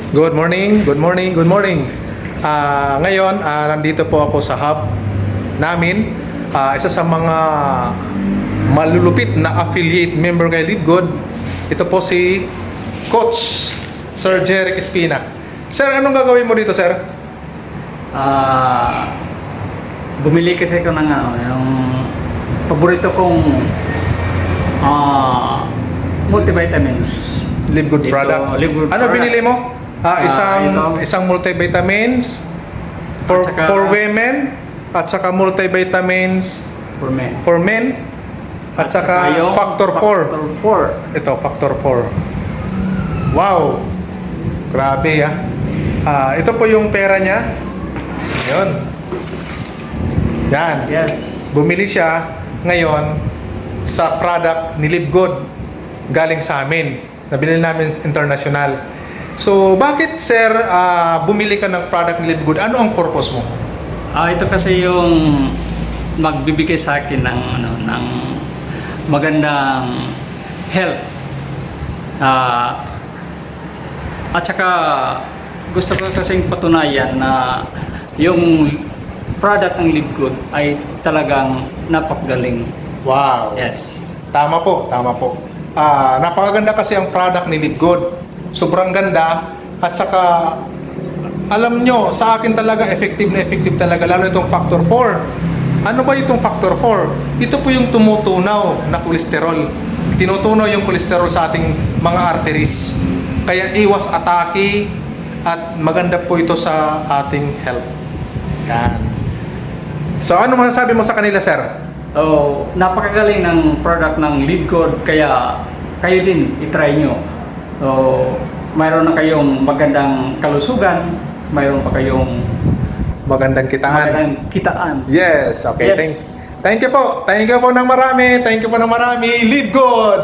Good morning, good morning, good morning. Ngayon, nandito po ako sa hub namin. Isa sa mga malulupit na affiliate member kay LiveGood. Ito po si Coach Sir Jeric Espina. Sir, anong gagawin mo dito, sir? Bumili kasi ako ng yung paborito kong multivitamins. LiveGood Ito, product. LiveGood Ano product. binili mo? Isang multivitamins for At saka- for women at saka multivitamins For men. for men at saka yung factor 4. Factor 4. Ito, factor 4. Wow! Grabe ito po yung pera niya. Ayun. Yan. Yes. Bumili siya ngayon sa product ni LiveGood galing sa amin. Nabili namin international. So, bakit sir bumili ka ng product ni LiveGood? Ano ang purpose mo? Ito kasi yung magbibigay sa akin ng magandang health. At saka gusto ko kasing patunayan na yung product ng LiveGood ay talagang napakagaling. Wow! Yes. Tama po, tama po. Napakaganda kasi ang product ni LiveGood. Sobrang ganda at saka alam nyo, sa akin talaga effective na effective talaga, lalo itong factor 4. Ano ba itong factor 4? Ito po yung tumutunaw na kolesterol. Tinutunaw yung kolesterol sa ating mga arteries. Kaya iwas atake at maganda po ito sa ating health. Yan. So ano masasabi mo sa kanila, sir? Napakagaling ng product ng LiveGood, kaya kayo din itry nyo. Mayroon na kayong magandang kalusugan, mayroon pa kayong Magandang kitaan. magandang kitaan. Yes, okay. Yes. Thank you po. Thank you po ng marami. Thank you po ng marami. LiveGood!